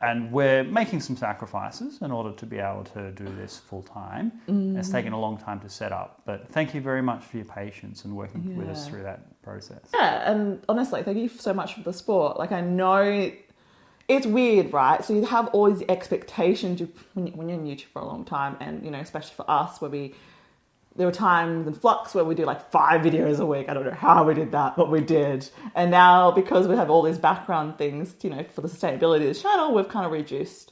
And we're making some sacrifices in order to be able to do this full time. It's taken a long time to set up. But thank you very much for your patience and working with us through that process. Yeah, and honestly, thank you so much for the support. Like, I know it's weird, right? So you have all these expectations when you're in YouTube for a long time, and, especially for us, where there were times in Flux where we do like 5 videos a week. I don't know how we did that, but we did. And now, because we have all these background things, for the sustainability of the channel, we've kind of reduced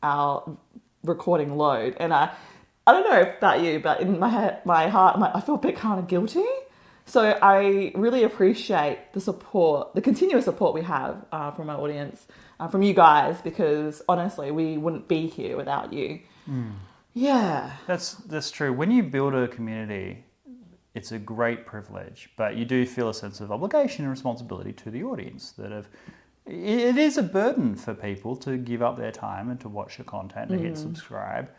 our recording load. And I don't know about you, but in my heart, I feel a bit kind of guilty. So I really appreciate the support, the continuous support we have from our audience, from you guys, because honestly, we wouldn't be here without you. Yeah. That's true. When you build a community, it's a great privilege, but you do feel a sense of obligation and responsibility to the audience. It is a burden for people to give up their time and to watch your content and hit subscribe.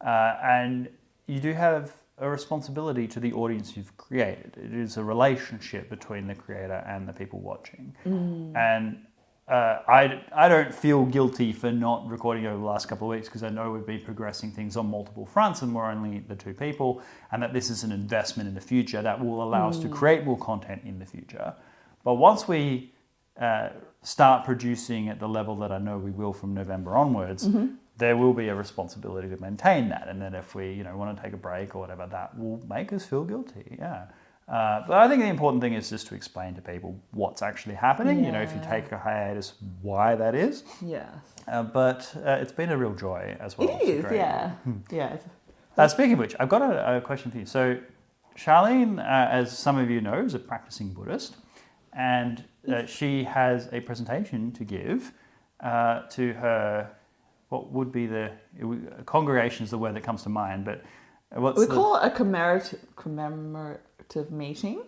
And you do have a responsibility to the audience you've created. It is a relationship between the creator and the people watching. And I don't feel guilty for not recording over the last couple of weeks because I know we've been progressing things on multiple fronts and we're only the two people, and that this is an investment in the future that will allow us to create more content in the future. But once we start producing at the level that I know we will from November onwards, there will be a responsibility to maintain that. And then if we want to take a break or whatever, that will make us feel guilty. Yeah. But I think the important thing is just to explain to people what's actually happening. Yeah. If you take a hiatus, why that is. Yes. But it's been a real joy as well. It is, yeah. Yeah. Speaking of which, I've got a question for you. So Charlene, as some of you know, is a practicing Buddhist, and she has a presentation to give to her, what would be congregation is the word that comes to mind, but we call it a commemorative meeting.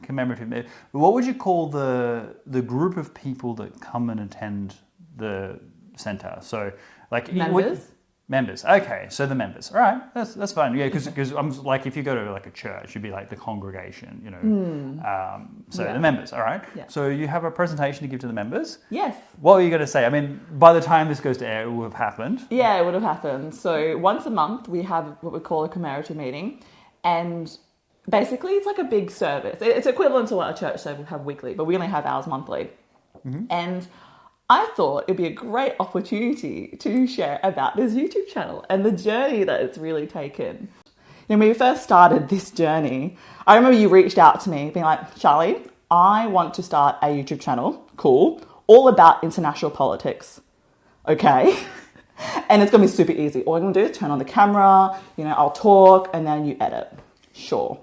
Commemorative. What would you call the group of people that come and attend the centre? So, like members. Members. Okay, so the members. All right, that's fine. Yeah, because I'm like, if you go to like a church, you'd be like the congregation. The members. All right. Yeah. So you have a presentation to give to the members. Yes. What were you going to say? I mean, by the time this goes to air, it will have happened. Yeah, it would have happened. So once a month, we have what we call a commemorative meeting, and basically it's like a big service. It's equivalent to what a church service would have weekly, but we only have ours monthly. And I thought it'd be a great opportunity to share about this YouTube channel and the journey that it's really taken. When we first started this journey, I remember you reached out to me being like, Charlene, I want to start a YouTube channel, cool, all about international politics. Okay. And it's going to be super easy. All I'm going to do is turn on the camera, I'll talk and then you edit. Sure.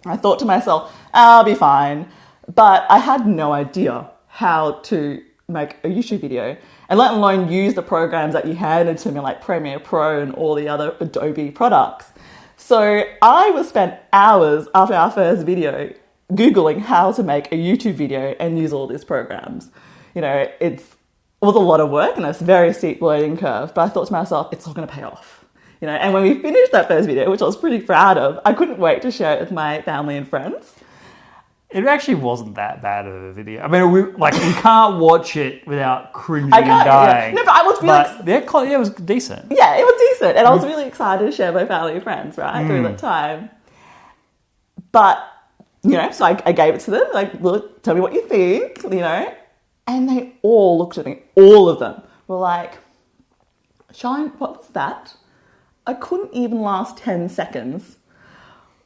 I thought to myself, I'll be fine. But I had no idea how to make a YouTube video, and let alone use the programs that you handed to me, like Premiere Pro and all the other Adobe products. So I would spend hours after our first video Googling how to make a YouTube video and use all these programs. It was a lot of work and it's a very steep learning curve, but I thought to myself, it's all going to pay off. And when we finished that first video, which I was pretty proud of, I couldn't wait to share it with my family and friends. It actually wasn't that bad of a video. I mean, you can't watch it without cringing and dying. Yeah. No, but I was really... it was decent. Yeah, it was decent. And I was really excited to share with my family and friends, right, during that time. But, so I gave it to them, like, look, tell me what you think, And they all looked at me, all of them were like, Shine, what was that? I couldn't even last 10 seconds.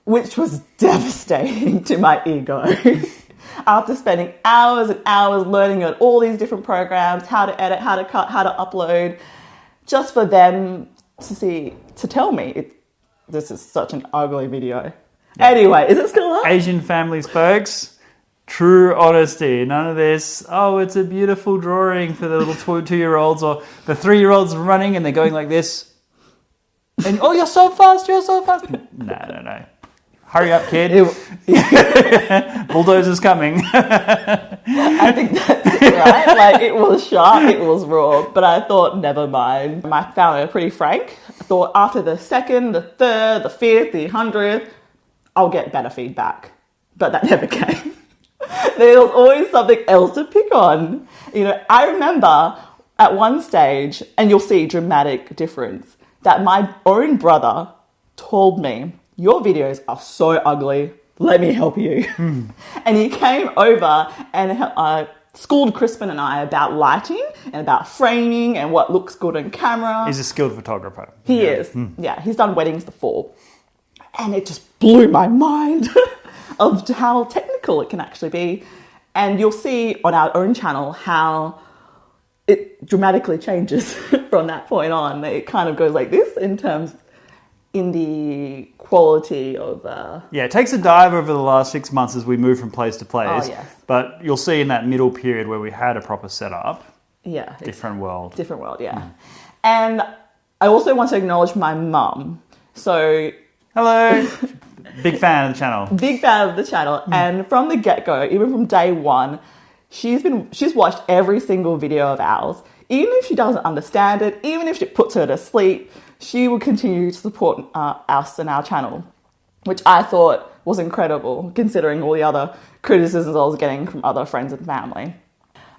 Which was devastating to my ego. After spending hours and hours learning on all these different programs, how to edit, how to cut, how to upload, just for them to tell me this is such an ugly video. Yeah. Anyway, is it still up? Asian families, folks, true honesty. None of this, it's a beautiful drawing for the little 2-year-olds or the 3-year-olds running and they're going like this. And, you're so fast. No. Hurry up, kid. Bulldozer's coming. I think that's it, right? Like, it was sharp, it was raw, but I thought, never mind. My family were pretty frank. I thought after the 2nd, the 3rd, the 5th, the 100th, I'll get better feedback. But that never came. There was always something else to pick on. I remember at one stage, and you'll see dramatic difference, that my own brother told me, your videos are so ugly, let me help you. And he came over and schooled Crispin and I about lighting and about framing and what looks good on camera. He's a skilled photographer. He is. Yeah, he's done weddings before. And it just blew my mind of how technical it can actually be. And you'll see on our own channel how it dramatically changes from that point on. It kind of goes like this in the quality of... it takes a dive over the last 6 months as we move from place to place. Oh, yes. But you'll see in that middle period where we had a proper setup. Yeah. Different world. Different world, yeah. And I also want to acknowledge my mum. So... Hello. Big fan of the channel. Big fan of the channel. And from the get-go, even from day one, she's watched every single video of ours. Even if she doesn't understand it, even if it puts her to sleep, she would continue to support us and our channel, which I thought was incredible considering all the other criticisms I was getting from other friends and family.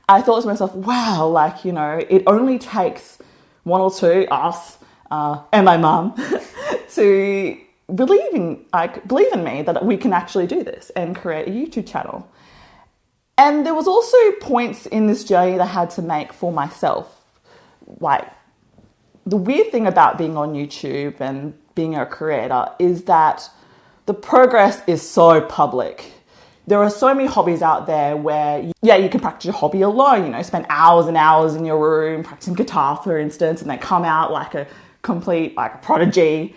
I thought to myself, wow, like, you know, it only takes one or two, us and my mum, to believe in me that we can actually do this and create a YouTube channel. And there was also points in this journey that I had to make for myself. Like, the weird thing about being on YouTube and being a creator is that the progress is so public. There are so many hobbies out there where, you can practice your hobby alone, you know, spend hours and hours in your room practicing guitar, for instance, and then come out like a complete, like a prodigy.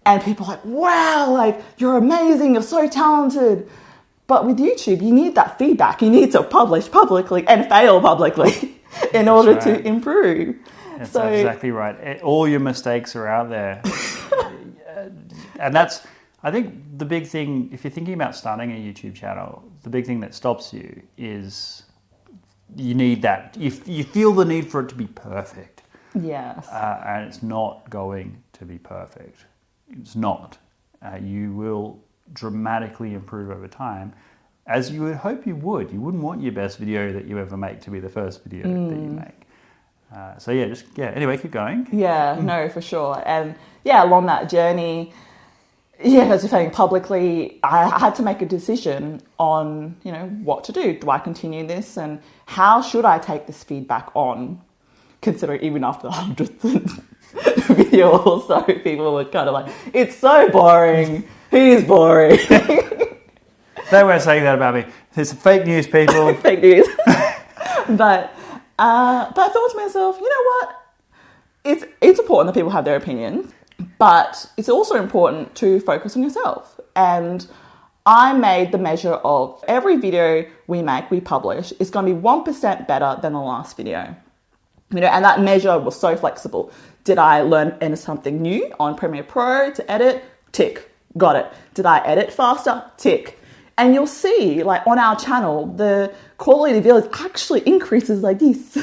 And people are like, wow, like, you're amazing, you're so talented. But with YouTube, you need that feedback. You need to publish publicly and fail publicly in order to improve. That's exactly right. All your mistakes are out there. And that's, I think the big thing, if you're thinking about starting a YouTube channel, the big thing that stops you is you need that. You feel the need for it to be perfect. Yes. And it's not going to be perfect. It's not. You will dramatically improve over time, as you would hope you would. You wouldn't want your best video that you ever make to be the first video that you make. Anyway, keep going. Yeah, no, for sure. And along that journey, as you're saying, publicly, I had to make a decision on, you know, what to do. Do I continue this, and how should I take this feedback on? Considering even after the 100th video or so, people were kind of like, it's so boring. He's boring. They weren't saying that about me. It's fake news, people. Fake news. But I thought to myself, you know what? It's important that people have their opinions, but it's also important to focus on yourself. And I made the measure of every video we publish is going to be 1% better than the last video. You know, and that measure was so flexible. Did I learn something new on Premiere Pro to edit? Tick. Got it. Did I edit faster? Tick. And you'll see, like, on our channel, the quality of the videos actually increases like this,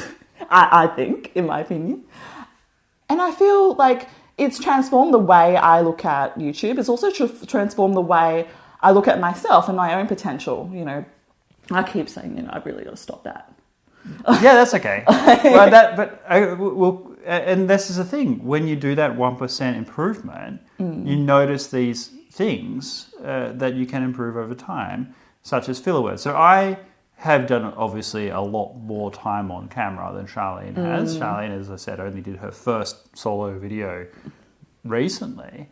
I think, in my opinion. And I feel like it's transformed the way I look at YouTube. It's also transformed the way I look at myself and my own potential. You know, I keep saying, you know, I've really got to stop that. Yeah, that's okay. And this is the thing. When you do that 1% improvement, you notice these things that you can improve over time, such as filler words. So I have done, obviously, a lot more time on camera than Charlene has. Charlene, as I said, only did her first solo video recently.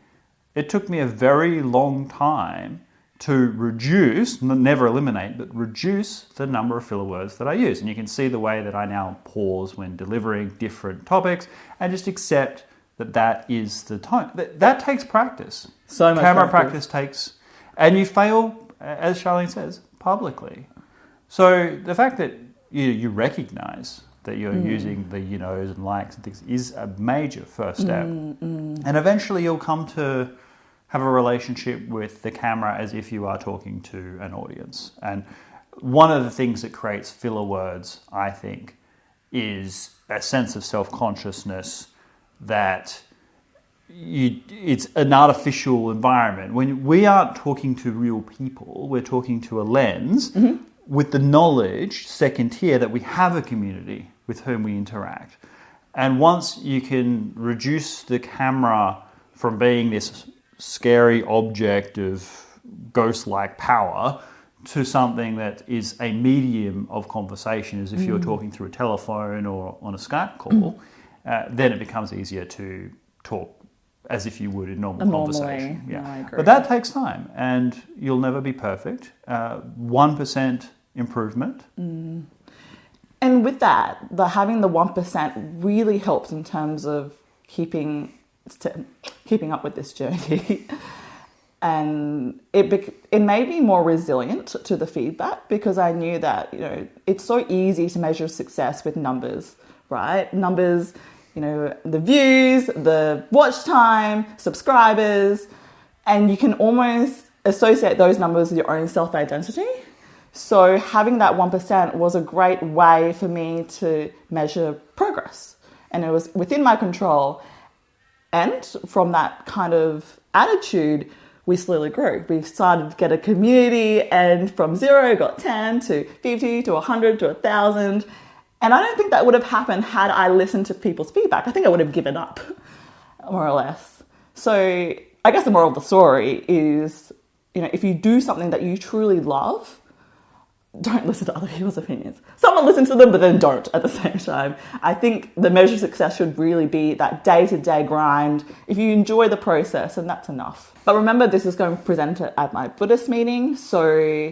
It took me a very long time to reduce, never eliminate, but reduce the number of filler words that I use. And you can see the way that I now pause when delivering different topics and just accept that is the time. That takes practice. So much Camera practice takes, and you fail, as Charlene says, publicly. So the fact that you recognize that you're using the you-knows and likes and things is a major first step. And eventually you'll come to have a relationship with the camera as if you are talking to an audience. And one of the things that creates filler words, I think, is a sense of self-consciousness that it's an artificial environment. When we aren't talking to real people, we're talking to a lens with the knowledge, second tier, that we have a community with whom we interact. And once you can reduce the camera from being this scary object of ghost-like power to something that is a medium of conversation, as if you're talking through a telephone or on a Skype call, then it becomes easier to talk as if you would in normal conversation. Yeah. No, I agree. But that takes time, and you'll never be perfect. 1% improvement. And with that, having the 1% really helps in terms of keeping up with this journey. And it made me more resilient to the feedback, because I knew that, you know, it's so easy to measure success with numbers, right? Numbers, you know, the views, the watch time, subscribers, and you can almost associate those numbers with your own self-identity. So having that 1% was a great way for me to measure progress, and it was within my control. And from that kind of attitude, we slowly grew. We started to get a community, and from 0 got 10 to 50 to 100 to 1,000. And I don't think that would have happened had I listened to people's feedback. I think I would have given up, more or less. So I guess the moral of the story is, if you do something that you truly love, don't listen to other people's opinions. Someone listen to them, but then don't at the same time. I think the measure of success should really be that day-to-day grind. If you enjoy the process, and that's enough. But remember, this is going to be presented at my Buddhist meeting. So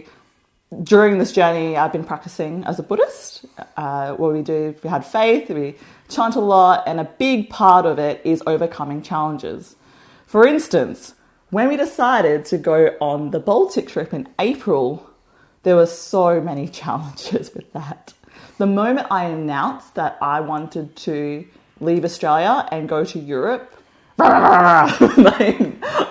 during this journey, I've been practicing as a Buddhist. What we had faith, we chant a lot, and a big part of it is overcoming challenges. For instance, when we decided to go on the Baltic trip in April, there were so many challenges with that. The moment I announced that I wanted to leave Australia and go to Europe,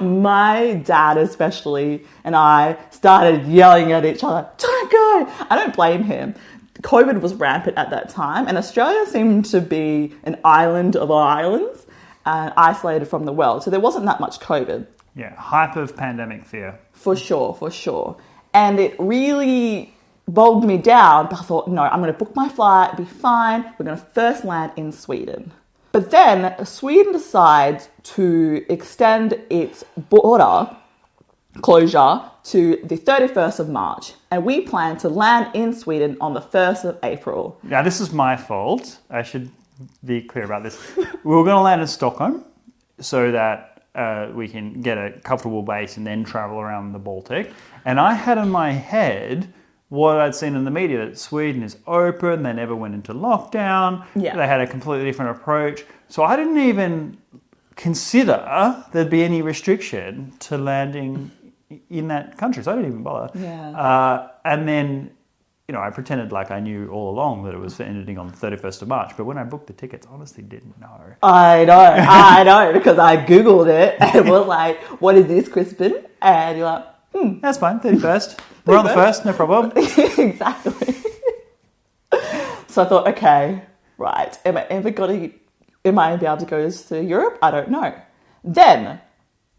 my dad especially and I started yelling at each other, don't go! I don't blame him. COVID was rampant at that time, and Australia seemed to be an island of islands, isolated from the world. So there wasn't that much COVID. Yeah, hype of pandemic fear. For sure. And it really bogged me down. But I thought, no, I'm going to book my flight, be fine. We're going to first land in Sweden. But then Sweden decides to extend its border closure to the 31st of March. And we plan to land in Sweden on the 1st of April. Now, this is my fault. I should be clear about this. We were going to land in Stockholm so that we can get a comfortable base and then travel around the Baltic. And I had in my head what I'd seen in the media, that Sweden is open, they never went into lockdown, Yeah. They had a completely different approach. So I didn't even consider there'd be any restriction to landing in that country. So I didn't even bother. Yeah. And then, I pretended like I knew all along that it was for ending on the 31st of March. But when I booked the tickets, I honestly didn't know. I know, because I Googled it and was like, what is this, Crispin? And you're like, That's fine, 31st. We're on the 1st, no problem. Exactly. So I thought, okay, right. Am I be able to go to Europe? I don't know.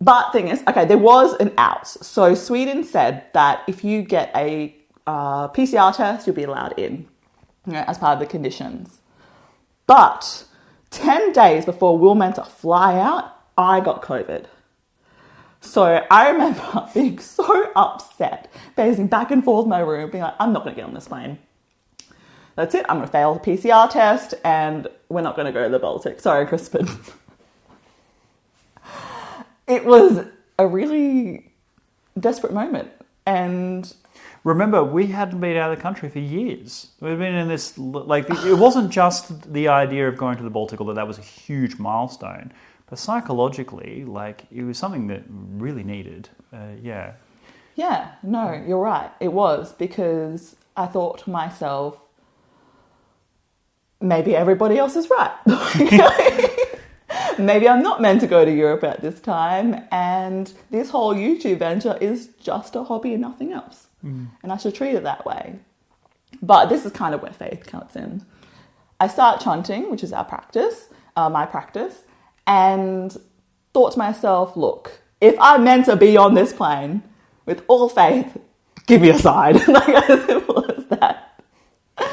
But thing is, okay, there was an out. So Sweden said that if you get a PCR test, you'll be allowed in, as part of the conditions. But 10 days before we were meant to fly out, I got COVID. So I remember being so upset, pacing back and forth in my room, being like, I'm not going to get on this plane. That's it. I'm going to fail the PCR test and we're not going to go to the Baltic. Sorry, Crispin. It was a really desperate moment. And remember, we hadn't been out of the country for years. We've been in this, it wasn't just the idea of going to the Baltic, although that was a huge milestone. But psychologically, it was something that really needed. Yeah. Yeah, no, you're right. It was, because I thought to myself, maybe everybody else is right. Maybe I'm not meant to go to Europe at this time, and this whole YouTube venture is just a hobby and nothing else. And I should treat it that way. But this is kind of where faith comes in. I start chanting, which is our practice, my practice, and thought to myself, look, if I'm meant to be on this plane with all faith, give me a sign. As simple as that. And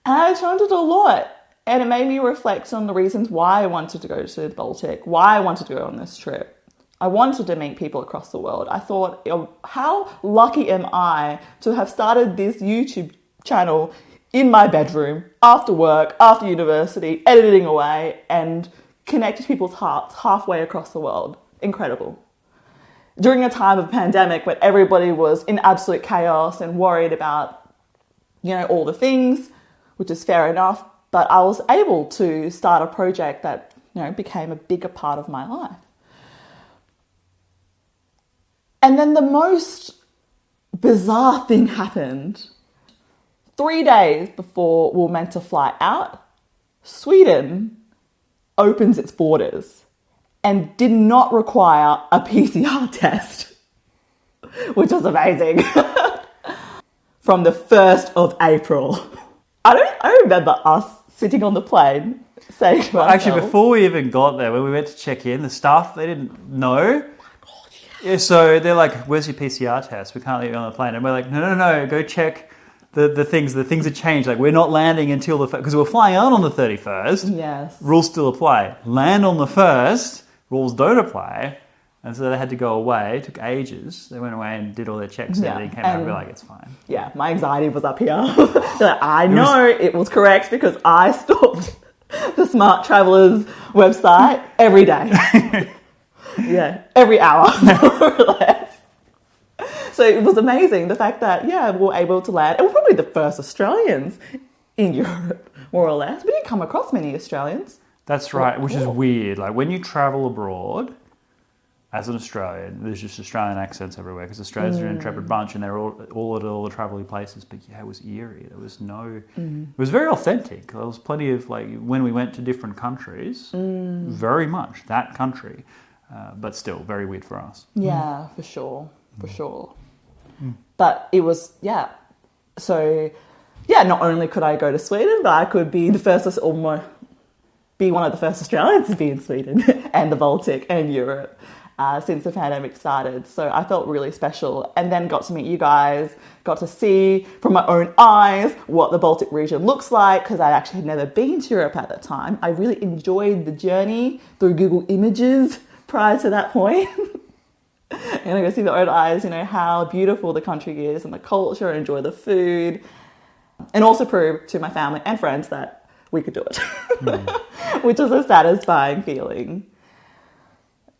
I chanted a lot. And it made me reflect on the reasons why I wanted to go to the Baltic, why I wanted to go on this trip. I wanted to meet people across the world. I thought, how lucky am I to have started this YouTube channel in my bedroom, after work, after university, editing away, and connected people's hearts halfway across the world. Incredible. During a time of pandemic when everybody was in absolute chaos and worried about, all the things, which is fair enough, but I was able to start a project that, became a bigger part of my life. And then the most bizarre thing happened. 3 days before we were meant to fly out, Sweden opens its borders and did not require a PCR test, which was amazing. From the 1st of April. I remember us sitting on the plane saying to Well, actually, ourselves. before we even got there, when we went to check in, the staff, they didn't know. Yeah, so they're like, where's your PCR test? We can't leave you on the plane. And we're like, no, go check the things. The things have changed. Like, we're not landing until because we're flying out on the 31st. Yes. Rules still apply. Land on the 1st, rules don't apply. And so they had to go away. It took ages. They went away and did all their checks and everything. Came out and we're like, it's fine. Yeah, my anxiety was up here. Like, I know it was correct because I stalked the Smart Travelers website every day. Yeah, every hour, more or less. So it was amazing, the fact that, we were able to land. And we're probably the first Australians in Europe, more or less. We didn't come across many Australians. That's right, which is weird. Like, when you travel abroad, as an Australian, there's just Australian accents everywhere because Australians are an intrepid bunch and they're all at all the travelly places. But yeah, it was eerie. There was no... It was very authentic. There was plenty of, like, when we went to different countries, very much that country, but still very weird for us. Yeah, for sure. But it was, So, not only could I go to Sweden, but I could be be one of the first Australians to be in Sweden and the Baltic and Europe. Since the pandemic started. So I felt really special, and then got to meet you guys, got to see from my own eyes what the Baltic region looks like, because I actually had never been to Europe at that time. I really enjoyed the journey through Google Images prior to that point. And I got to see with my own eyes, how beautiful the country is and the culture, and enjoy the food, and also prove to my family and friends that we could do it, which was a satisfying feeling.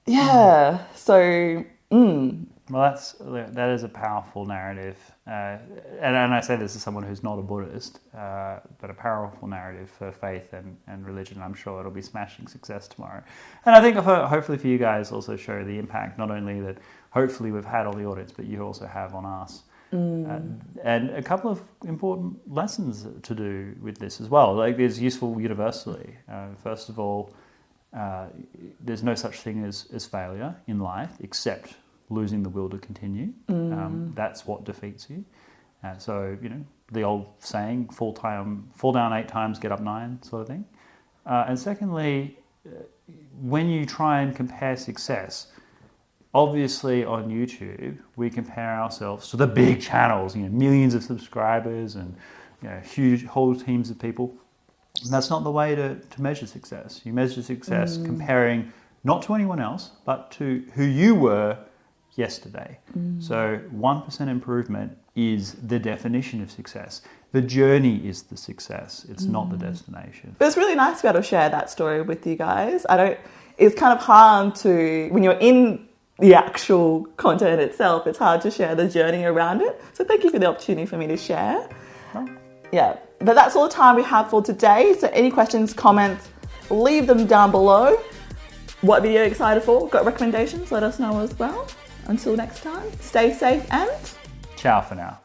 Yeah, so... Well, that is a powerful narrative. And I say this as someone who's not a Buddhist, but a powerful narrative for faith and religion. I'm sure it'll be smashing success tomorrow. And I think hopefully for you guys also show the impact, not only that hopefully we've had on the audience, but you also have on us. And a couple of important lessons to do with this as well. Like, it's useful universally. First of all, there's no such thing as failure in life except losing the will to continue. That's what defeats you. So, the old saying, fall down 8 times, get up 9 sort of thing. And secondly, when you try and compare success, obviously on YouTube, we compare ourselves to the big channels, millions of subscribers and huge whole teams of people. And that's not the way to measure success. You measure success comparing not to anyone else, but to who you were yesterday. So 1% improvement is the definition of success. The journey is the success. It's not the destination. But it's really nice to be able to share that story with you guys. It's kind of hard to, when you're in the actual content itself, it's hard to share the journey around it. So thank you for the opportunity for me to share. Yeah, but that's all the time we have for today. So any questions, comments, leave them down below. What video are you excited for? Got recommendations? Let us know as well. Until next time, stay safe and... Ciao for now.